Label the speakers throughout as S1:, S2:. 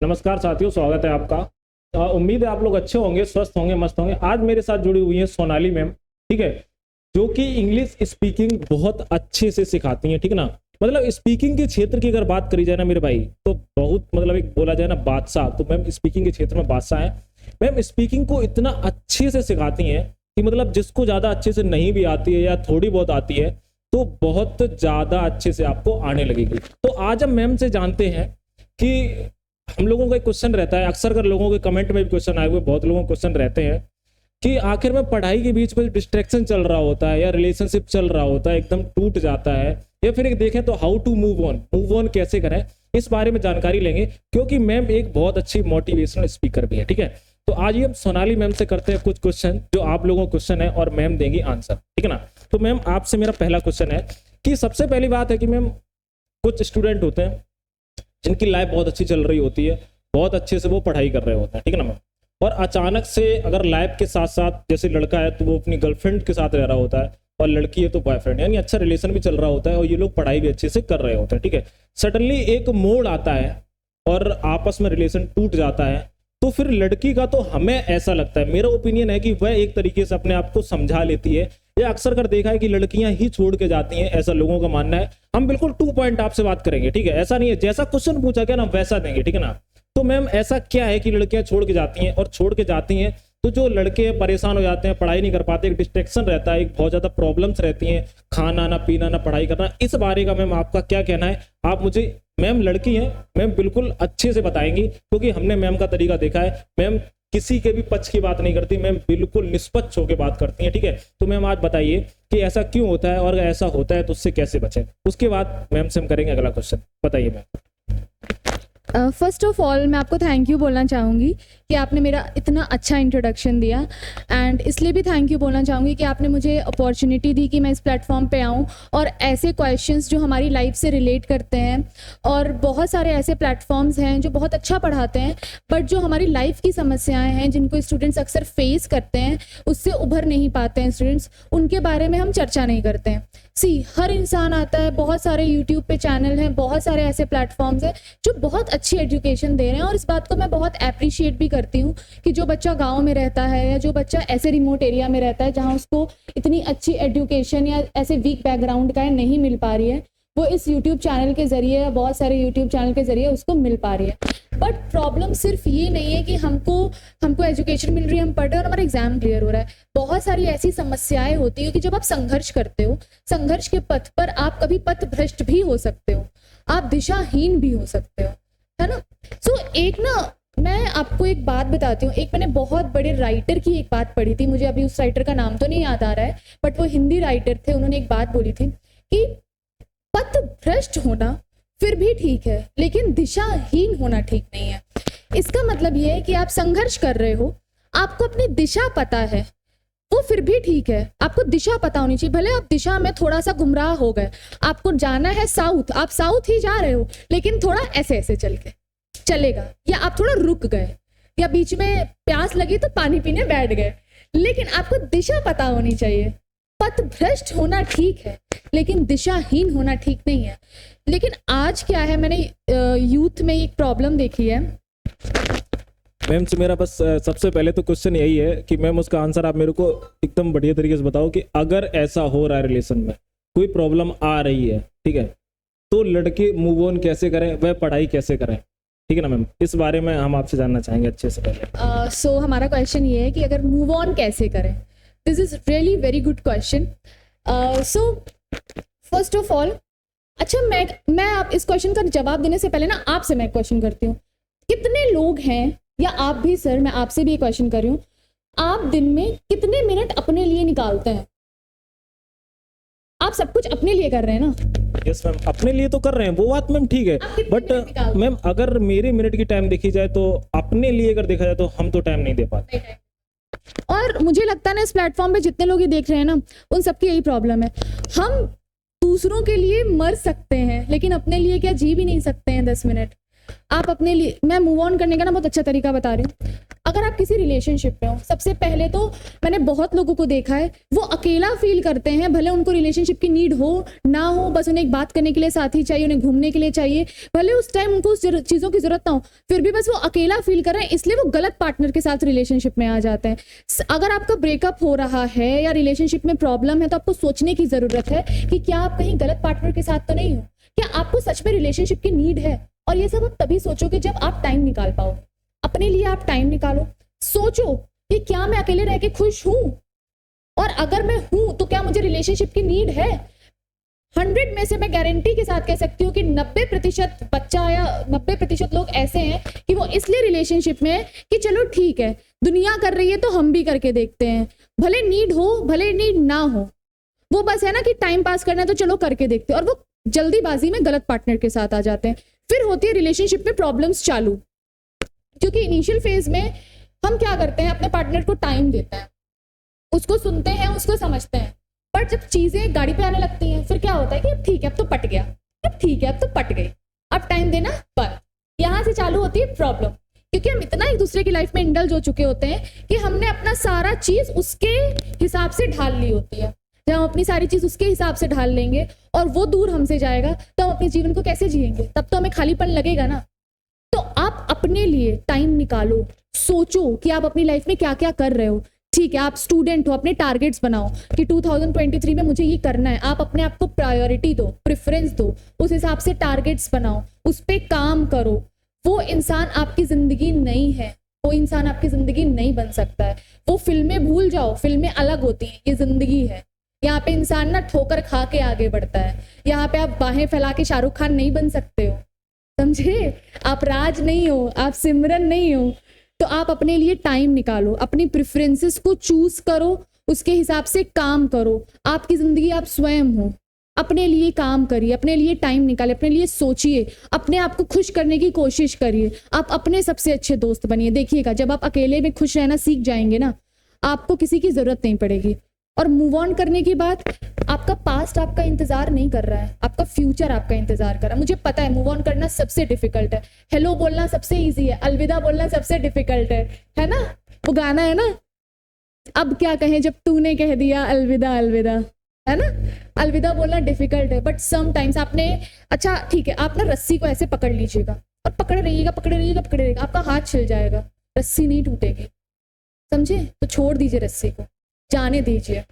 S1: नमस्कार साथियों, स्वागत है आपका। उम्मीद है आप लोग अच्छे होंगे, स्वस्थ होंगे, मस्त होंगे। आज मेरे साथ जुड़ी हुई है सोनाली मैम, ठीक है, जो कि इंग्लिश स्पीकिंग बहुत अच्छे से सिखाती हैं, ठीक है ना। मतलब स्पीकिंग के क्षेत्र की अगर बात करी जाए ना मेरे भाई, तो बहुत मतलब एक बोला जाए ना बादशाह, तो मैम स्पीकिंग के क्षेत्र में बादशाह है। मैम स्पीकिंग को इतना अच्छे से सिखाती हैं कि मतलब जिसको ज्यादा अच्छे से नहीं भी आती है या थोड़ी बहुत आती है तो बहुत ज्यादा अच्छे से आपको आने लगेगी। तो आज हम मैम से जानते हैं कि हम लोगों का एक क्वेश्चन रहता है, अक्सर कर लोगों के कमेंट में भी क्वेश्चन आए हुए, बहुत लोगों के क्वेश्चन रहते हैं कि आखिर में पढ़ाई के बीच में डिस्ट्रैक्शन चल रहा होता है या रिलेशनशिप चल रहा होता है, एकदम टूट जाता है, या फिर एक देखें तो हाउ टू मूव ऑन कैसे करें, इस बारे में जानकारी लेंगे। क्योंकि मैम एक बहुत अच्छी मोटिवेशनल स्पीकर भी है, ठीक है। तो आज ही हम सोनाली मैम से करते हैं कुछ क्वेश्चन जो आप लोगों को क्वेश्चन है और मैम देंगी आंसर, ठीक है ना। तो मैम आपसे मेरा पहला क्वेश्चन है कि सबसे पहली बात है कि मैम कुछ स्टूडेंट होते हैं जिनकी लाइफ बहुत अच्छी चल रही होती है, बहुत अच्छे से वो पढ़ाई कर रहे होते हैं, ठीक है ना मैम, और अचानक से अगर लाइफ के साथ साथ जैसे लड़का है तो वो अपनी गर्लफ्रेंड के साथ रह रहा होता है और लड़की है तो बॉयफ्रेंड, यानी अच्छा रिलेशन भी चल रहा होता है और ये लोग पढ़ाई भी अच्छे से कर रहे होते हैं, ठीक है। सडनली एक मोड़ आता है और आपस में रिलेशन टूट जाता है, तो फिर लड़की का तो हमें ऐसा लगता है, मेरा ओपिनियन है कि वह एक तरीके से अपने आप को समझा लेती है, या अक्सर कर देखा है कि लड़कियां ही छोड़ के जाती हैं, ऐसा लोगों का मानना है। हम बिल्कुल 2 पॉइंट आपसे बात करेंगे, ठीक है, ऐसा नहीं है, जैसा क्वेश्चन पूछा गया ना वैसा देंगे, ठीक है ना। तो मैम ऐसा क्या है कि लड़कियां छोड़ के जाती हैं, और छोड़ के जाती हैं तो जो लड़के परेशान हो जाते हैं, पढ़ाई नहीं कर पाते, एक डिस्ट्रैक्शन रहता है, एक बहुत ज्यादा प्रॉब्लम्स रहती हैं, खाना ना पीना ना पढ़ाई करना, इस बारे का मैम आपका क्या कहना है? आप मुझे, मैम लड़की हैं, मैम बिल्कुल अच्छे से बताएंगी क्योंकि हमने मैम का तरीका देखा है। मैम किसी के भी पक्ष की बात नहीं करती, मैम बिल्कुल निष्पक्ष होकर बात करती हैं, ठीक है। तो मैम आज बताइए कि ऐसा क्यों होता है और ऐसा होता है तो उससे कैसे बचें। उसके बाद मैम से हम करेंगे अगला क्वेश्चन, बताइए मैम।
S2: फर्स्ट ऑफ ऑल मैं आपको थैंक यू बोलना चाहूँगी कि आपने मेरा इतना अच्छा इंट्रोडक्शन दिया, एंड इसलिए भी थैंक यू बोलना चाहूँगी कि आपने मुझे अपॉर्चुनिटी दी कि मैं इस प्लेटफॉर्म पे आऊँ और ऐसे क्वेश्चंस जो हमारी लाइफ से रिलेट करते हैं, और बहुत सारे ऐसे प्लेटफॉर्म्स हैं जो बहुत अच्छा पढ़ाते हैं, बट जो हमारी लाइफ की समस्याएं हैं जिनको स्टूडेंट्स अक्सर फेस करते हैं, उससे उभर नहीं पाते हैं स्टूडेंट्स, उनके बारे में हम चर्चा नहीं करते हैं। हर इंसान आता है, बहुत सारे यूट्यूब पे चैनल हैं, बहुत सारे ऐसे प्लेटफॉर्म्स हैं जो बहुत अच्छी एजुकेशन दे रहे हैं, और इस बात को मैं बहुत अप्रिशिएट भी करती हूँ कि जो बच्चा गांव में रहता है या जो बच्चा ऐसे रिमोट एरिया में रहता है जहाँ उसको इतनी अच्छी एजुकेशन या ऐसे वीक बैकग्राउंड का नहीं मिल पा रही है, वो इस यूट्यूब चैनल के जरिए या बहुत सारे यूट्यूब चैनल के जरिए उसको मिल पा रही है। बट प्रॉब्लम सिर्फ ये नहीं है कि हमको एजुकेशन मिल रही है, हम पढ़ रहे हैं और हमारा एग्जाम क्लियर हो रहा है। बहुत सारी ऐसी समस्याएं होती है कि जब आप संघर्ष करते हो, संघर्ष के पथ पर आप कभी पथ भ्रष्ट भी हो सकते हो, आप दिशाहीन भी हो सकते हो, है ना। एक ना मैं आपको एक बात बताती हूँ, एक मैंने बहुत बड़े राइटर की एक बात पढ़ी थी, मुझे अभी उस राइटर का नाम तो नहीं याद आ रहा है, बट वो हिंदी राइटर थे, उन्होंने एक बात बोली थी कि पथ भ्रष्ट होना फिर भी ठीक है लेकिन दिशाहीन होना ठीक नहीं है। इसका मतलब ये है कि आप संघर्ष कर रहे हो, आपको अपनी दिशा पता है, वो फिर भी ठीक है, आपको दिशा पता होनी चाहिए। भले आप दिशा में थोड़ा सा गुमराह हो गए, आपको जाना है साउथ, आप साउथ ही जा रहे हो, लेकिन थोड़ा ऐसे ऐसे चल के चलेगा, या आप थोड़ा रुक गए, या बीच में प्यास लगी तो पानी पीने बैठ गए, लेकिन आपको दिशा पता होनी चाहिए। पथ भ्रष्ट होना ठीक है लेकिन दिशाहीन होना ठीक नहीं है। लेकिन आज क्या है, मैंने यूथ में एक प्रॉब्लम देखी है।
S1: मैम से मेरा बस सबसे पहले तो क्वेश्चन यही है कि मैम उसका आंसर आप मेरे को एकदम बढ़िया तरीके से बताओ कि अगर ऐसा हो रहा है, रिलेशन में कोई प्रॉब्लम आ रही है, ठीक है, तो लड़के मूव ऑन कैसे करें, वह पढ़ाई कैसे करें, ठीक है ना मैम, इस बारे में हम आपसे जानना चाहेंगे अच्छे से पहले।
S2: हमारा क्वेश्चन ये है कि अगर मूव ऑन कैसे करें, this is really very good question. First of all, अच्छा मैं आप इस क्वेश्चन का जवाब देने से पहले ना आपसे मैं क्वेश्चन करती हूँ, कितने लोग हैं, या आप भी सर, मैं आपसे भी क्वेश्चन कर रही हूँ, आप दिन में कितने मिनट अपने लिए निकालते हैं? आप सब कुछ अपने लिए कर रहे हैं ना?
S1: यस मैम, अपने लिए तो कर रहे हैं, वो बात मैम ठीक है, बट मैम अगर मेरे मिनट की टाइम देखी जाए तो अपने लिए अगर देखा जाए तो हम तो टाइम नहीं दे पाते।
S2: और मुझे लगता है ना, इस प्लेटफॉर्म पे जितने लोग ये देख रहे हैं ना, उन सबकी यही प्रॉब्लम है। हम दूसरों के लिए मर सकते हैं लेकिन अपने लिए क्या जी भी नहीं सकते हैं 10 मिनट। आप अपने लिए, मैं मूव ऑन करने का ना बहुत अच्छा तरीका बता रही हूँ। अगर आप किसी रिलेशनशिप में हो, सबसे पहले तो मैंने बहुत लोगों को देखा है, वो अकेला फील करते हैं, भले उनको रिलेशनशिप की नीड हो ना हो, बस उन्हें एक बात करने के लिए साथी चाहिए, उन्हें घूमने के लिए चाहिए, भले उस टाइम उनको उस चीज़ों की जरूरत ना हो, फिर भी बस वो अकेला फील कर रहे हैं, इसलिए वो गलत पार्टनर के साथ रिलेशनशिप में आ जाते हैं। अगर आपका ब्रेकअप हो रहा है या रिलेशनशिप में प्रॉब्लम है, तो आपको सोचने की जरूरत है कि क्या आप कहीं गलत पार्टनर के साथ तो नहीं हो, क्या आपको सच में रिलेशनशिप की नीड है। और ये सब आप तभी सोचोगे जब आप टाइम निकाल पाओ अपने लिए। आप टाइम निकालो, सोचो कि क्या मैं अकेले रह के खुश हूं, और अगर मैं हूं तो क्या मुझे रिलेशनशिप की नीड है। 100 में से मैं गारंटी के साथ कह सकती हूँ कि 90% बच्चा या 90% लोग ऐसे हैं कि वो इसलिए रिलेशनशिप में है कि चलो ठीक है, दुनिया कर रही है तो हम भी करके देखते हैं, भले नीड हो भले नीड ना हो, वो बस है ना कि टाइम पास करना है तो चलो करके देखते हैं, और वो जल्दीबाजी में गलत पार्टनर के साथ आ जाते हैं। फिर होती है रिलेशनशिप में प्रॉब्लम्स चालू, क्योंकि इनिशियल फेज में हम क्या करते हैं, अपने पार्टनर को टाइम देते हैं, उसको सुनते हैं, उसको समझते हैं, पर जब चीजें गाड़ी पे आने लगती हैं फिर क्या होता है कि अब ठीक है, अब तो पट गया, अब ठीक है, अब तो पट गई, अब टाइम देना बंद। यहाँ से चालू होती है प्रॉब्लम, क्योंकि हम इतना एक दूसरे की लाइफ में इंडल्ज हो चुके होते हैं कि हमने अपना सारा चीज उसके हिसाब से ढाल ली होती है। जब हम अपनी सारी चीज उसके हिसाब से ढाल लेंगे और वो दूर हमसे जाएगा, तो हम अपने जीवन को कैसे जिएंगे, तब तो हमें खालीपन लगेगा ना। तो आप अपने लिए टाइम निकालो, सोचो कि आप अपनी लाइफ में क्या क्या कर रहे हो। ठीक है, आप स्टूडेंट हो, अपने टारगेट्स बनाओ कि 2023 में मुझे ये करना है, आप अपने आप को प्रायोरिटी दो, प्रेफरेंस दो, उस हिसाब से टारगेट्स बनाओ, उस पर काम करो। वो इंसान आपकी जिंदगी नहीं है, वो इंसान आपकी जिंदगी नहीं बन सकता है। वो फिल्में भूल जाओ, फिल्में अलग होती हैं, ये जिंदगी है। यहाँ पे इंसान ना ठोकर खा के आगे बढ़ता है, यहाँ पे आप बाहें फैला के शाहरुख खान नहीं बन सकते हो, समझे। आप राज नहीं हो, आप सिमरन नहीं हो। तो आप अपने लिए टाइम निकालो, अपनी प्रेफरेंसेस को चूज करो, उसके हिसाब से काम करो। आपकी जिंदगी आप स्वयं हो, अपने लिए काम करिए, अपने लिए टाइम निकालिए, अपने लिए सोचिए, अपने आप को खुश करने की कोशिश करिए। आप अपने सबसे अच्छे दोस्त बनिए। देखिएगा, जब आप अकेले में खुश रहना सीख जाएंगे ना, आपको किसी की जरूरत नहीं पड़ेगी। और मूव ऑन करने के बाद आपका पास्ट आपका इंतजार नहीं कर रहा है, आपका फ्यूचर आपका इंतजार कर रहा है। मुझे पता है मूव ऑन करना सबसे डिफिकल्ट है, हेलो बोलना सबसे इजी है, अलविदा बोलना सबसे डिफिकल्ट है ना। वो गाना है ना, अब क्या कहें जब तूने कह दिया अलविदा अलविदा, है ना। अलविदा बोलना डिफिकल्ट है, बट समटाइम्स आपने, अच्छा ठीक है, आप ना रस्सी को ऐसे पकड़ लीजिएगा और पकड़े रहिएगा, पकड़े रहिएगा, पकड़े रहिएगा, आपका हाथ छिल जाएगा, रस्सी नहीं टूटेगी, समझे। तो छोड़ दीजिए रस्सी को, जाने दीजिए।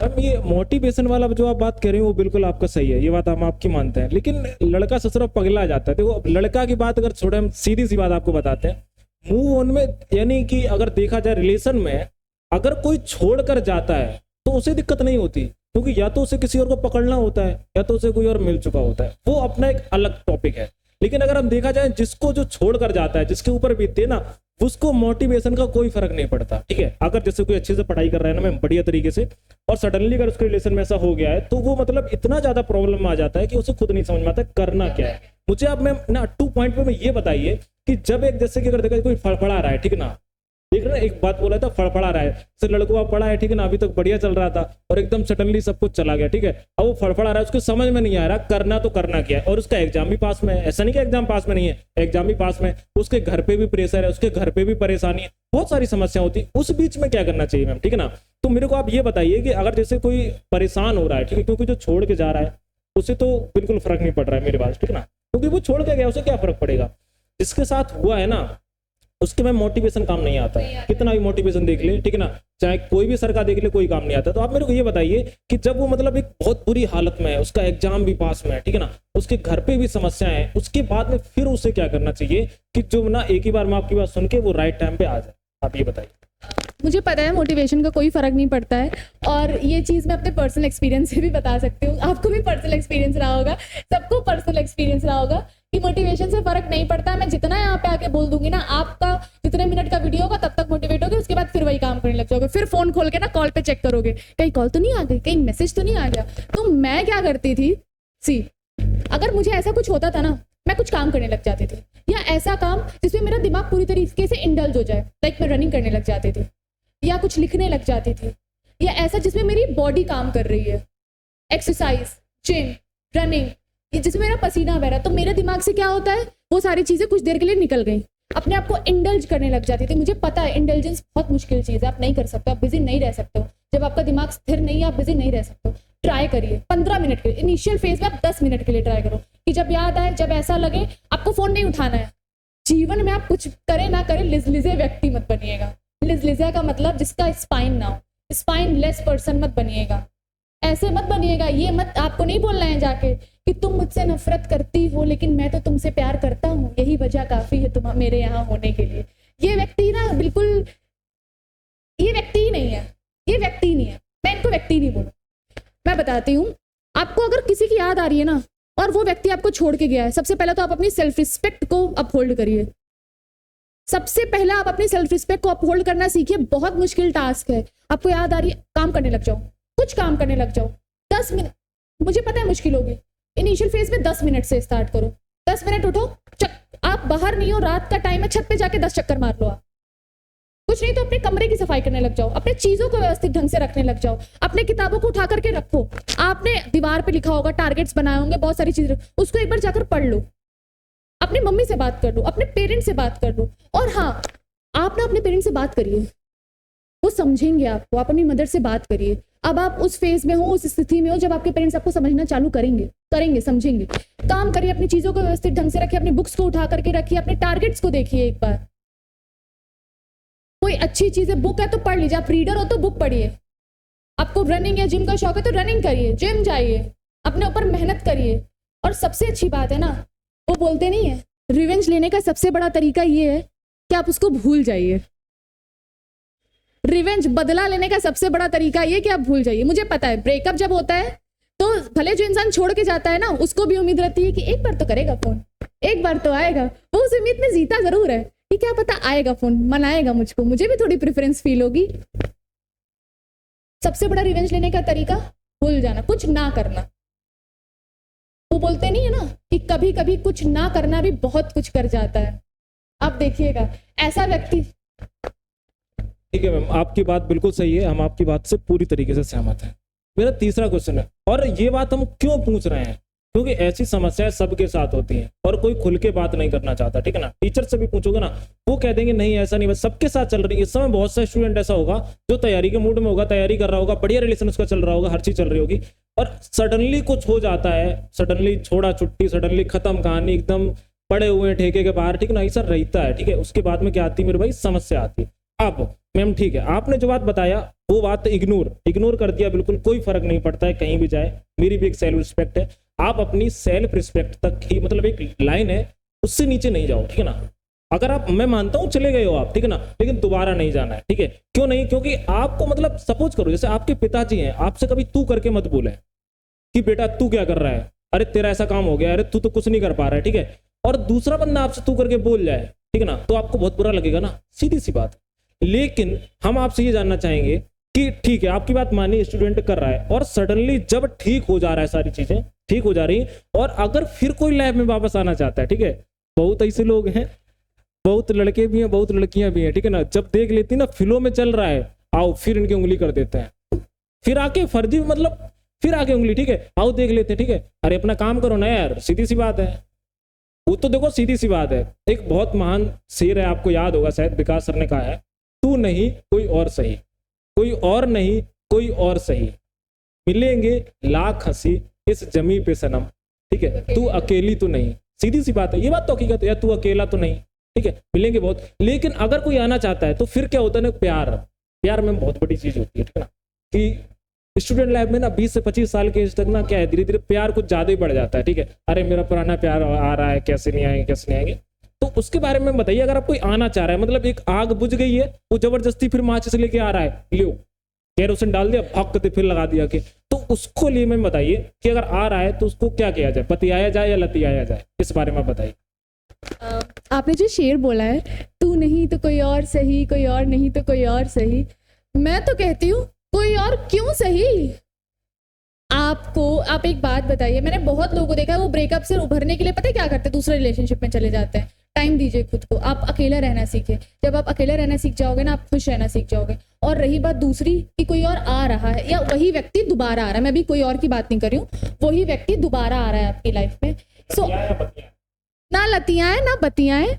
S1: अब ये मोटिवेशन वाला जो आप बात कर रहे हो वो बिल्कुल आपका सही है, ये बात हम आपकी मानते हैं, लेकिन लड़का ससुरा पगला जाता है। देखो, लड़का की बात अगर छोड़े, हम सीधी सी बात आपको बताते हैं, मूव ऑन में यानी कि अगर देखा जाए रिलेशन में, अगर कोई छोड़ कर जाता है तो उसे दिक्कत नहीं होती, क्योंकि या तो उसे किसी और को पकड़ना होता है या तो उसे कोई और मिल चुका होता है, वो अपना एक अलग टॉपिक है। लेकिन अगर हम देखा जाए, जिसको जो छोड़ कर जाता है, जिसके ऊपर बीतती है ना, उसको मोटिवेशन का कोई फर्क नहीं पड़ता। ठीक है, अगर जैसे कोई अच्छे से पढ़ाई कर रहा है ना मैम, बढ़िया तरीके से, और सडनली अगर उसके रिलेशन में ऐसा हो गया है, तो वो मतलब इतना ज्यादा प्रॉब्लम में आ जाता है कि उसे खुद नहीं समझ में आता करना क्या है। मुझे आप मैम ना 2 पॉइंट पे ये बताइए कि जब एक, जैसे कि अगर देखा कोई फड़फड़ा रहा है, ठीक है ना, देख रहे ना, एक बात बोला था, फड़फड़ा रहा है, जैसे लड़कों पढ़ा है, ठीक है ना, अभी तक बढ़िया चल रहा था और एकदम सडनली सब कुछ चला गया, ठीक है, अब वो फड़फड़ा रहा है, उसको समझ में नहीं आ रहा करना तो करना क्या है, और उसका एग्जाम भी पास में है। ऐसा नहीं कि एग्जाम पास में नहीं है, एग्जाम भी पास में, उसके घर पे भी प्रेशर है, उसके घर पे भी परेशानी है, बहुत सारी समस्या होती है, उस बीच में क्या करना चाहिए मैम, ठीक है ना। तो मेरे को आप ये बताइए कि अगर जैसे कोई परेशान हो रहा है, ठीक है, क्योंकि जो छोड़ के जा रहा है उसे तो बिल्कुल फर्क नहीं पड़ रहा है मेरे पास, ठीक है ना, क्योंकि वो छोड़ के गया, उसे क्या फर्क पड़ेगा। जिसके साथ हुआ है ना, उसके में मोटिवेशन काम नहीं आता है, कितना भी मोटिवेशन देख ले, ठीक है ना, चाहे कोई भी सरकार देख ले, कोई काम नहीं आता। तो आप मेरे को ये बताइए कि जब वो मतलब एक बहुत बुरी हालत में है, उसका एग्जाम भी पास में है, ठीक है ना, उसके घर पे भी समस्याएं हैं, उसके बाद में फिर उसे क्या करना चाहिए कि जो ना एक ही बार में आपकी बात सुन के वो राइट टाइम पे आ जाए, आप ये बताइए।
S2: मुझे पता है मोटिवेशन का कोई फर्क नहीं पड़ता है, और ये चीज़ मैं अपने पर्सनल एक्सपीरियंस से भी बता सकती हूँ। आपको भी पर्सनल एक्सपीरियंस रहा होगा, सबको पर्सनल एक्सपीरियंस रहा होगा कि मोटिवेशन से फर्क नहीं पड़ता है। मैं जितना यहाँ पे आके बोल दूंगी ना, आपका जितने मिनट का वीडियो होगा तब तक मोटिवेट होगे, उसके बाद फिर वही काम करने लग जाओगे, फिर फोन खोल के ना कॉल पे चेक करोगे, कहीं कॉल तो नहीं आ गई, कहीं मैसेज तो नहीं आ गया। तो मैं क्या करती थी, अगर मुझे ऐसा कुछ होता था ना, मैं कुछ काम करने लग जाती थी, या ऐसा काम जिसमें मेरा दिमाग पूरी तरीके से इंडल्ज हो जाए, लाइक मैं रनिंग करने लग जाती थी, या कुछ लिखने लग जाती थी, या ऐसा जिसमें मेरी बॉडी काम कर रही है, एक्सरसाइज, जिम, रनिंग, जिसमें मेरा पसीना बह रहा है। तो मेरे दिमाग से क्या होता है, वो सारी चीज़ें कुछ देर के लिए निकल गई, अपने आप को इंडल्ज करने लग जाती थी। मुझे पता है इंटेलिजेंस बहुत मुश्किल चीज़ है, आप नहीं कर सकते, आप बिजी नहीं रह सकते हो। जब आपका दिमाग स्थिर नहीं है आप बिजी नहीं रह सकते हो। ट्राई करिए 15 मिनट के लिए, इनिशियल फेज में आप 10 मिनट के लिए ट्राई करो कि जब याद आए, जब ऐसा लगे, आपको फ़ोन नहीं उठाना है। जीवन में आप कुछ करें ना करें, लिजलिजे व्यक्ति मत बनिएगा। लिजलिजा का मतलब जिसका स्पाइन ना हो, स्पाइन लेस पर्सन मत बनिएगा। ऐसे मत बनिएगा, ये मत, आपको नहीं बोलना है जाके कि तुम मुझसे नफरत करती हो लेकिन मैं तो तुमसे प्यार करता हूँ, यही वजह काफ़ी है तुम मेरे यहाँ होने के लिए। ये व्यक्ति ना बिल्कुल, ये व्यक्ति ही नहीं है, ये व्यक्ति ही नहीं है। मैं इनको व्यक्ति नहीं बोलूँ। मैं बताती हूँ आपको, अगर किसी की याद आ रही है ना और वो व्यक्ति आपको छोड़ के गया है, सबसे पहले तो आप अपनी सेल्फ रिस्पेक्ट को अपहोल्ड करिए। सबसे पहले आप अपनी सेल्फ रिस्पेक्ट को अपहोल्ड करना सीखिए। बहुत मुश्किल टास्क है। आपको याद आ रही है, काम करने लग जाओ, कुछ काम करने लग जाओ। 10 मिनट, मुझे पता है मुश्किल होगी, इनिशियल फेज में 10 मिनट से स्टार्ट करो। 10 मिनट उठो, आप बाहर नहीं हो, रात का टाइम है, छत पे जाके 10 चक्कर मार लो। आप कुछ नहीं तो अपने कमरे की सफाई करने लग जाओ, अपने चीजों को व्यवस्थित ढंग से रखने लग जाओ, अपने किताबों को उठा करके रखो। आपने दीवार पे लिखा होगा, टारगेट्स बनाए होंगे, बहुत सारी चीजें, उसको एक बार जाकर पढ़ लो। अपनी मम्मी से बात कर लो, अपने पेरेंट्स से बात कर लो। और हाँ, आप ना अपने पेरेंट्स से बात करिए, वो समझेंगे आपको। आप अपनी मदर से बात करिए। अब आप उस फेज में हो, उस स्थिति में हो जब आपके पेरेंट्स आपको समझना चालू करेंगे, समझेंगे। काम करिए, अपनी चीजों को व्यवस्थित ढंग से रखिए, अपनी बुक्स को उठा करके रखिए, अपने टारगेट्स को देखिए। एक बार कोई अच्छी चीज है, बुक है तो पढ़ लीजिए। आप रीडर हो तो बुक पढ़िए। आपको रनिंग या जिम का शौक है तो रनिंग करिए, जिम जाइए, अपने ऊपर मेहनत करिए। और सबसे अच्छी बात है ना, वो बोलते नहीं है, रिवेंज लेने का सबसे बड़ा तरीका ये है कि आप उसको भूल जाइए। रिवेंज, बदला लेने का सबसे बड़ा तरीका ये कि आप भूल जाइए। मुझे पता है ब्रेकअप जब होता है तो भले जो इंसान छोड़ के जाता है ना, उसको भी उम्मीद रहती है कि एक बार तो करेगा फोन, एक बार तो आएगा। वो उस उम्मीद में जीता जरूर है कि क्या पता आएगा फोन, मनाएगा मुझको, मुझे भी थोड़ी प्रेफरेंस फील होगी। सबसे बड़ा रिवेंज लेने का तरीका भूल जाना, कुछ ना करना। वो बोलते नहीं है ना कि कभी कभी कुछ ना करना भी बहुत कुछ कर जाता है। आप देखिएगा ऐसा व्यक्ति।
S1: ठीक है मैम, आपकी बात बिल्कुल सही है, हम आपकी बात से पूरी तरीके से सहमत हैं। मेरा तीसरा क्वेश्चन है, और ये बात हम क्यों पूछ रहे हैं, क्योंकि ऐसी समस्याएं सबके साथ होती हैं और कोई खुल के बात नहीं करना चाहता। ठीक है ना, टीचर से भी पूछोगे ना, वो कह देंगे नहीं ऐसा नहीं, बस सबके साथ चल रही है। इस समय बहुत सा स्टूडेंट ऐसा होगा जो तैयारी के मूड में होगा, तैयारी कर रहा होगा, बढ़िया रिलेशन उसका चल रहा होगा, हर चीज चल रही होगी, और सडनली कुछ हो जाता है, सडनली छोड़ा छुट्टी, सडनली खत्म कहानी, एकदम पड़े हुए हैं ठेके के बाहर। ठीक है ना, ऐसा रहता है। ठीक है, उसके बाद में क्या आती है मेरे भाई, समस्या आती है। अब मैम ठीक है, आपने जो बात बताया वो बात इग्नोर कर दिया, बिल्कुल कोई फर्क नहीं पड़ता है, कहीं भी जाए। मेरी भी एक सेल्फ रिस्पेक्ट है, आप अपनी सेल्फ रिस्पेक्ट तक ही, मतलब एक लाइन है, उससे नीचे नहीं जाओ। ठीक है ना, अगर आप, मैं मानता हूँ चले गए हो आप, ठीक है ना, लेकिन दोबारा नहीं जाना है। ठीक है, क्यों नहीं, क्योंकि आपको, मतलब सपोज करो जैसे आपके पिताजी हैं, आपसे कभी तू करके मत बोले कि बेटा तू क्या कर रहा है, अरे तेरा ऐसा काम हो गया, अरे तू तो कुछ नहीं कर पा रहा है। ठीक है, और दूसरा बंदा आपसे तू करके बोल जाए, ठीक है ना, तो आपको बहुत बुरा लगेगा ना, सीधी सी बात। लेकिन हम आपसे ये जानना चाहेंगे कि ठीक है, आपकी बात मानी, स्टूडेंट कर रहा है, और सडनली जब ठीक हो जा रहा है, सारी चीजें ठीक हो जा रही है, और अगर फिर कोई लैब में वापस आना चाहता है, ठीक है, बहुत ऐसे लोग हैं, बहुत लड़के भी हैं, बहुत लड़कियां भी हैं, ठीक है ना, जब देख लेती ना फ्लो में चल रहा है, आओ फिर इनकी उंगली कर देते हैं, फिर आके फर्जी, मतलब फिर आके उंगली, ठीक है, आओ देख लेते हैं, ठीक है, अरे अपना काम करो ना यार, सीधी सी बात है। वो तो देखो सीधी सी बात है। एक बहुत महान शेर है, आपको याद होगा शायद, विकास सर ने कहा है, तू नहीं कोई और सही, कोई और नहीं कोई और सही, मिलेंगे लाख हंसी इस जमी पे सनम। ठीक है, तू अकेली तो नहीं, सीधी सी बात है, ये बात तो हकीकत है, या तू अकेला तो नहीं। ठीक है, मिलेंगे बहुत, लेकिन अगर कोई आना चाहता है तो फिर क्या होता है ना, प्यार में बहुत बड़ी चीज होती है। ठीक है ना, कि स्टूडेंट लाइफ में ना 20 से 25 साल के एज तक ना क्या है, धीरे धीरे प्यार कुछ ज्यादा ही बढ़ जाता है। ठीक है, अरे मेरा पुराना प्यार आ रहा है, कैसे नहीं आएंगे, कैसे नहीं आएंगे, तो उसके बारे में बताइए। अगर आप कोई आना चाह रहा है, मतलब एक आग बुझ गई है, वो जबरदस्ती फिर माचिस लेके आ रहा है, लियो केरोसिन डाल दिया, भक्कते फिर लगा दिया के, तो उसको लिए मैं बताइए कि अगर आ रहा है तो उसको क्या किया जाए, पतियाया जाए या लतियाया जाए, इस बारे में बताइए।
S2: आपने जो शेर बोला है, तू नहीं तो कोई और सही, कोई और नहीं तो कोई और सही, मैं तो कहती हूँ कोई और क्यों सही। आप एक बात बताइए, मैंने बहुत लोगों को देखा है, वो ब्रेकअप से उभरने के लिए पता है क्या करते हैं, दूसरे रिलेशनशिप में चले जाते हैं। टाइम दीजिए खुद को, आप अकेला रहना सीखें। जब आप अकेला रहना सीख जाओगे ना, आप खुश रहना सीख जाओगे। और रही बात दूसरी कि कोई और आ रहा है या वही व्यक्ति दोबारा आ रहा है, मैं भी कोई और की बात नहीं कर रही हूँ, वही व्यक्ति दोबारा आ रहा है आपकी लाइफ में। ना लतियां है ना बतियां है,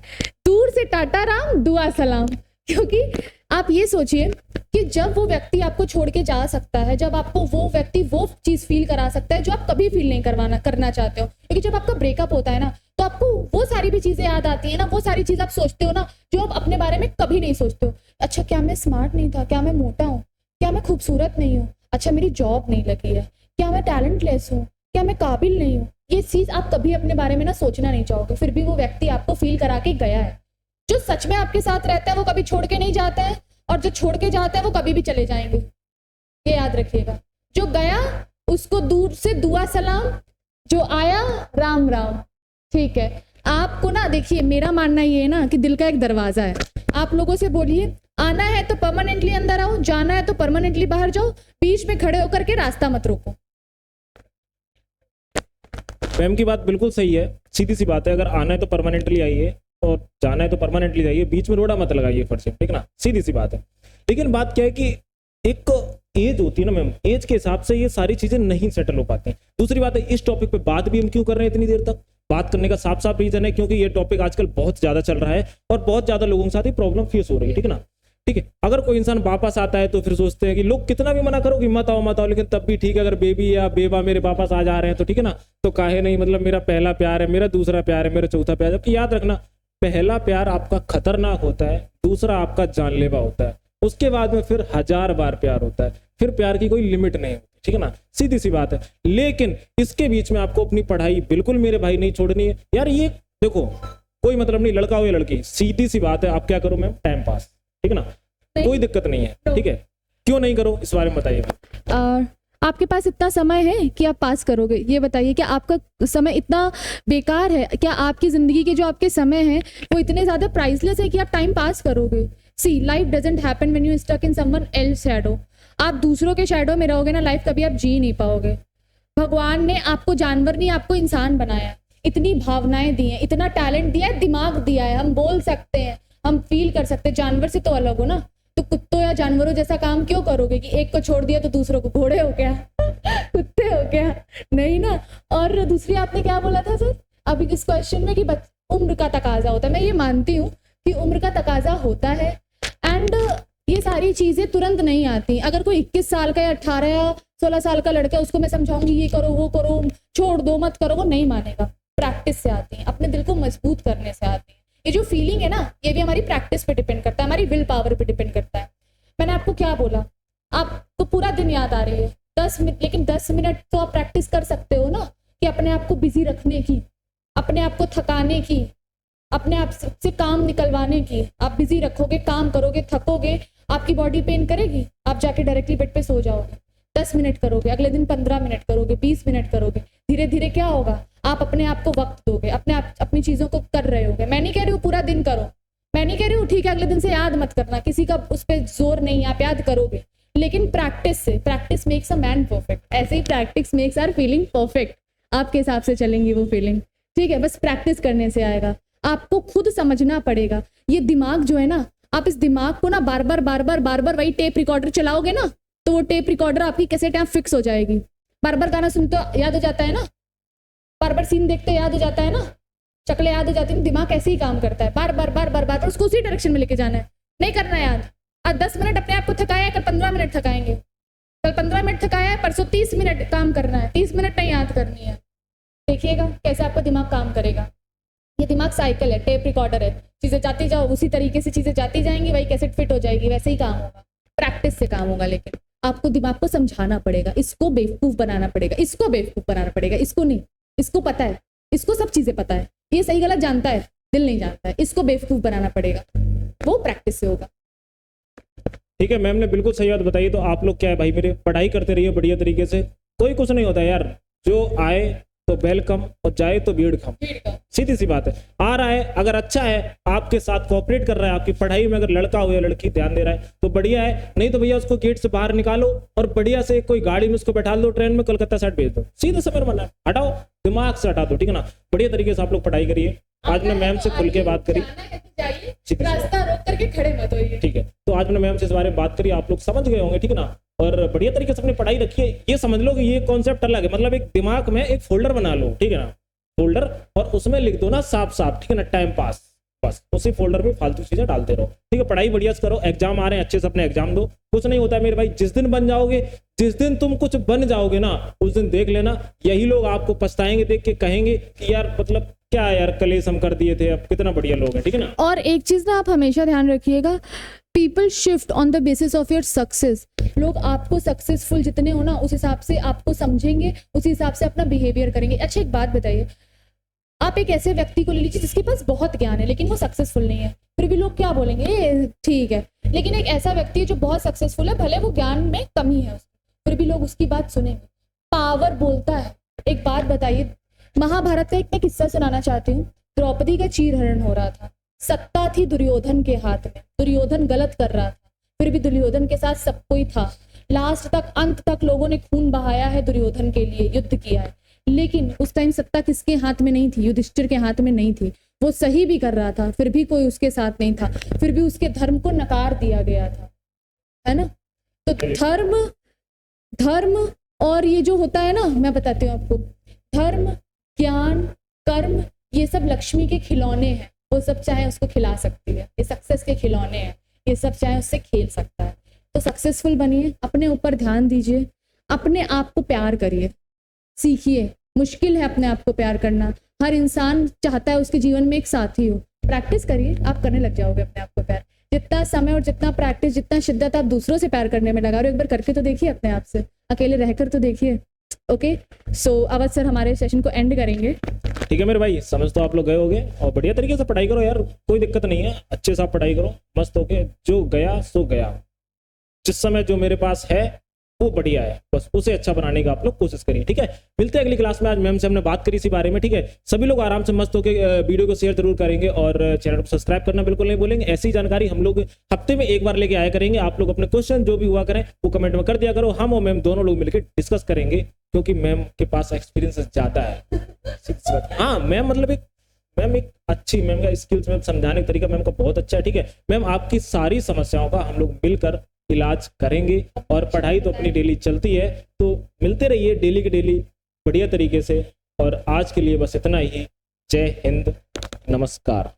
S2: दूर से टाटा राम दुआ सलाम। क्योंकि आप ये सोचिए कि जब वो व्यक्ति आपको छोड़ के जा सकता है, जब आपको वो व्यक्ति वो चीज फील करा सकता है जो आप कभी फील नहीं करना चाहते हो, क्योंकि जब आपका ब्रेकअप होता है ना तो आपको वो सारी भी चीजें याद आती है ना, वो सारी चीज आप सोचते हो ना जो आप अपने बारे में कभी नहीं सोचते हो। अच्छा, क्या मैं स्मार्ट नहीं था, क्या मैं मोटा हूँ, क्या मैं खूबसूरत नहीं हूँ, अच्छा मेरी जॉब नहीं लगी है, क्या मैं टैलेंटलेस हूँ, क्या मैं काबिल नहीं हूँ। ये चीज आप कभी अपने बारे में ना सोचना नहीं चाहोगे, फिर भी वो व्यक्ति आपको फील करा के गया है। जो सच में आपके साथ रहता है वो कभी छोड़ के नहीं जाता है, और जो छोड़ के जाता है वो कभी भी चले जाएंगे, ये याद रखिएगा। जो गया उसको दूर से दुआ सलाम, जो आया राम राम। ठीक है, आपको ना देखिए, मेरा मानना ये है ना कि दिल का एक दरवाजा है। आप लोगों से बोलिए, आना है तो परमानेंटली अंदर आओ, जाना है तो परमानेंटली बाहर जाओ, बीच में खड़े होकर के रास्ता मत रोको।
S1: मैम की बात बिल्कुल सही है, सीधी सी बात है। अगर आना है तो परमानेंटली आइए और जाना है तो परमानेंटली जाइए, बीच में रोड़ा मत लगाइए फर्श से, ठीक ना, सीधी सी बात है। लेकिन बात क्या है कि एक एज होती है ना मैम, एज के हिसाब से ये सारी चीजें नहीं सेटल हो पाती। दूसरी बात है, इस टॉपिक पे बात भी हम क्यों कर रहे हैं इतनी देर तक? बात करने का साफ साफ रीजन है क्योंकि ये टॉपिक आजकल बहुत ज्यादा चल रहा है और बहुत ज्यादा लोगों के साथ ये प्रॉब्लम फेस हो रही है, ठीक है ना। ठीक है, अगर कोई इंसान वापस आता है तो फिर सोचते हैं कि लोग कितना भी मना करो कि मत आओ, लेकिन तब भी ठीक है, अगर बेबी या बेबा मेरे वापस आ जा रहे हैं तो ठीक है ना, तो काहे नहीं, मतलब मेरा पहला प्यार है, मेरा दूसरा प्यार है, मेरा चौथा प्यार है। जबकि याद रखना, पहला प्यार आपका खतरनाक होता है, दूसरा आपका जानलेवा होता है, उसके बाद में फिर 1000 बार प्यार होता है, फिर प्यार की कोई लिमिट नहीं होती, ठीक है ना, सीधी सी बात है। लेकिन इसके बीच में आपको अपनी पढ़ाई बिल्कुल मेरे भाई नहीं छोड़नी है यार। ये देखो, कोई मतलब नहीं, लड़का हो या लड़की, सीधी सी बात है, आप क्या करो मैम, टाइम पास, ठीक है ना, कोई दिक्कत नहीं है, ठीक है। क्यों नहीं करो, इस बारे में बताइए।
S2: आपके पास इतना समय है कि आप पास करोगे? ये बताइए, क्या आपका समय इतना बेकार है? क्या आपकी जिंदगी के जो आपके समय हैं वो इतने ज्यादा प्राइसलेस है कि आप टाइम पास करोगे? See, life doesn't happen when you stuck in someone else shadow. आप दूसरों के शैडो में रहोगे ना, लाइफ कभी आप जी नहीं पाओगे। भगवान ने आपको जानवर नहीं, आपको इंसान बनाया, इतनी भावनाएं दी हैं, इतना टैलेंट दिया है, दिमाग दिया है, हम बोल सकते हैं, हम फील कर सकते हैं। जानवर से तो अलग हो ना, तो कुत्तों या जानवरों जैसा काम क्यों करोगे कि एक को छोड़ दिया तो दूसरों को? घोड़े हो क्या? कुत्ते हो क्या? नहीं ना। और दूसरी आपने क्या बोला था सर अभी इस क्वेश्चन में कि उम्र का तकाजा होता है। मैं ये मानती हूँ कि उम्र का तकाजा होता है, एंड ये सारी चीजें तुरंत नहीं आती। अगर कोई 21 साल का या 18 या 16 साल का लड़का, उसको मैं समझाऊंगी ये करो वो करो, छोड़ दो मत करो, वो नहीं मानेगा। प्रैक्टिस से आती है, अपने दिल को मजबूत करने से आती है। ये जो फीलिंग है ना, ये भी हमारी प्रैक्टिस पे डिपेंड करता है, हमारी विल पावर पे डिपेंड करता है। मैंने आपको क्या बोला, आपको पूरा दिन याद आ रही है 10 मिनट, लेकिन 10 मिनट तो आप प्रैक्टिस कर सकते हो ना, कि अपने आप को बिजी रखने की, अपने आप को थकाने की, अपने आप से काम निकलवाने की। आप बिजी रखोगे, काम करोगे, थकोगे, आपकी बॉडी पेन करेगी, आप जाके डायरेक्टली बेड पे सो जाओगे। 10 मिनट करोगे, अगले दिन 15 मिनट करोगे, 20 मिनट करोगे, धीरे धीरे क्या होगा, आप अपने आप को वक्त दोगे, अपनी चीजों को कर रहे होगे। मैं नहीं कह रही हूँ पूरा दिन करो, मैं नहीं कह रही हूँ ठीक है अगले दिन से याद मत करना, किसी का उस पर जोर नहीं, आप याद करोगे, लेकिन प्रैक्टिस से। Practice makes a man perfect, ऐसे ही practice makes our feeling perfect. आपके हिसाब से चलेंगी वो फीलिंग, ठीक है, बस प्रैक्टिस करने से आएगा। आपको खुद समझना पड़ेगा। ये दिमाग जो है ना, आप इस दिमाग को ना बार बार वही टेप रिकॉर्डर चलाओगे ना, तो वो टेप रिकॉर्डर आपकी कैसेट यहाँ फिक्स हो जाएगी। बार बार गाना सुनते हो याद हो जाता है ना, बार बार सीन देखते याद हो जाता है ना, शक्लें याद हो जाती है। दिमाग ऐसे ही काम करता है, बार बार उसको उसी डायरेक्शन में लेके जाना है, नहीं करना याद। आज 10 मिनट अपने आप को थकाया है, कल 15 मिनट थकाएंगे, कल 15 मिनट थकाया है, परसों 30 मिनट काम करना है, 30 मिनट नहीं याद करनी है। देखिएगा कैसे आपका दिमाग काम करेगा। ये दिमाग साइकिल है, टेप रिकॉर्डर है, चीजें जाती जाओ, उसी तरीके से चीजें जाती जाएंगी, वही कैसेट फिट हो जाएगी, वैसे ही काम होगा। प्रैक्टिस से काम होगा, लेकिन आपको दिमाग को समझाना पड़ेगा, इसको बेवकूफ बनाना पड़ेगा, इसको बेवकूफ बनाना पड़ेगा, इसको नहीं, इसको पता है, इसको सब चीजें पता है, ये सही गलत जानता है, दिल नहीं जानता है, इसको बेवकूफ बनाना पड़ेगा, वो प्रैक्टिस से होगा।
S1: ठीक है, मैम ने बिल्कुल सही बात बताई। तो आप लोग क्या है भाई, मेरे पढ़ाई करते रहिए बढ़िया तरीके से, कोई कुछ नहीं होता यार। जो आए तो वेलकम और जाए तो भीड़ कम, सीधी सी बात है। आ रहा है, अगर अच्छा है, आपके साथ कोऑपरेट कर रहा है, आपकी पढ़ाई में अगर लड़का हो या लड़की ध्यान दे रहा है तो बढ़िया है, नहीं तो भैया उसको गेट से बाहर निकालो और बढ़िया से कोई गाड़ी में उसको बैठा दो, ट्रेन में कोलकाता साइड भेज दो, सीधा सफर बना है, हटाओ, दिमाग से हटा दो, ठीक है ना। बढ़िया तरीके से आप लोग पढ़ाई करिए। आज मैंने मैम से खुल के बात करी,
S2: रास्ता रोक करके खड़े मत होइए,
S1: ठीक है। तो आज मैंने मैम से इस बारे में बात करी, आप लोग समझ गए होंगे, ठीक है ना। और बढ़िया तरीके से अपनी पढ़ाई रखिए। ये समझ लो कि ये कॉन्सेप्ट अलग है, मतलब एक दिमाग में एक फोल्डर बना लो, ठीक है ना। फोल्डर, और उसमें लिख दो ना साफ साफ, ठीक है ना, टाइम पास, बस उसी फोल्डर में फालतू चीजें डालते रहो, ठीक है। पढ़ाई बढ़िया से करो, एग्जाम आ रहे हैं अच्छे से अपने एग्जाम दो, कुछ नहीं होता है मेरे भाई। जिस दिन बन जाओगे, जिस दिन तुम कुछ बन जाओगे ना, उस दिन देख लेना यही लोग आपको पछताएंगे देख के, कहेंगे कि यार मतलब क्या यार कलेश हम कर दिए थे, अब कितना बढ़िया लोग हैं, ठीक है ना।
S2: और एक चीज ना आप हमेशा ध्यान रखिएगा, people shift on the basis of your success. लोग आपको सक्सेसफुल जितने हो ना, उस हिसाब से आपको समझेंगे, उस हिसाब से अपना बिहेवियर करेंगे। अच्छा एक बात बताइए, आप एक ऐसे व्यक्ति को ले लीजिए जिसके पास बहुत ज्ञान है लेकिन वो सक्सेसफुल नहीं है, फिर भी लोग क्या बोलेंगे, ये ठीक है। लेकिन एक ऐसा व्यक्ति है जो बहुत सक्सेसफुल है, भले वो ज्ञान में कमी है उसको, फिर भी लोग उसकी बात सुनेंगे। पावर बोलता है। एक बात बताइए, महाभारत का एक मैं किस्सा सुनाना चाहती हूँ। द्रौपदी का चीरहरण हो रहा था, सत्ता थी दुर्योधन के हाथ में, दुर्योधन गलत कर रहा था, फिर भी दुर्योधन के साथ सब कोई था। लास्ट तक, अंत तक लोगों ने खून बहाया है दुर्योधन के लिए, युद्ध किया है, लेकिन उस टाइम सत्ता किसके हाथ में नहीं थी, युधिष्ठिर के हाथ में नहीं थी। वो सही भी कर रहा था, फिर भी कोई उसके साथ नहीं था, फिर भी उसके धर्म को नकार दिया गया था, है ना। तो धर्म और ये जो होता है ना, मैं बताती हूँ आपको, धर्म, ज्ञान, कर्म, ये सब लक्ष्मी के खिलौने हैं। वो सब चाहे उसको खिला सकती है, ये सक्सेस के खिलौने हैं, ये सब चाहे उससे खेल सकता है। तो सक्सेसफुल बनिए, अपने ऊपर ध्यान दीजिए, अपने आप को प्यार करिए, सीखिए। मुश्किल है अपने आप को प्यार करना, हर इंसान चाहता है उसके जीवन में एक साथी हो। प्रैक्टिस करिए, आप करने लग जाओगे अपने आप को प्यार। जितना समय और जितना प्रैक्टिस, जितना शिद्दत आप दूसरों से प्यार करने में लगा रहे हो, एक बार करके तो देखिए अपने आप से, अकेले रहकर तो देखिए। ओके, सो अवध सर हमारे सेशन को एंड करेंगे।
S1: ठीक है मेरे भाई, समझ तो आप लोग गए होंगे, और बढ़िया तरीके से पढ़ाई करो यार, कोई दिक्कत नहीं है, अच्छे से आप पढ़ाई करो, मस्त होके। जो गया सो गया, जिस समय जो मेरे पास है वो बढ़िया है, बस उसे अच्छा बनाने का आप लोग कोशिश करिए, ठीक है। मिलते हैं अगली क्लास में। आज मैम से हमने बात करी इसी बारे में, ठीक है। सभी लोग आराम से मस्त होकर वीडियो को शेयर जरूर करेंगे और चैनल को सब्सक्राइब करना बिल्कुल नहीं भूलेंगे। ऐसी जानकारी हम लोग हफ्ते में एक बार लेके आया करेंगे। आप लोग अपने क्वेश्चन जो भी हुआ करें वो कमेंट में कर दिया करो, हम और मैम दोनों लोग मिलकर डिस्कस करेंगे, क्योंकि मैम के पास एक्सपीरियंस ज्यादा है। हाँ मैम, मतलब मैम एक अच्छी, मैम का स्किल्स, मैम समझाने का तरीका मैम का बहुत अच्छा है, ठीक है। मैम आपकी सारी समस्याओं का हम लोग मिलकर इलाज करेंगे, और पढ़ाई तो अपनी डेली चलती है, तो मिलते रहिए डेली के डेली बढ़िया तरीके से। और आज के लिए बस इतना ही। जय हिंद, नमस्कार।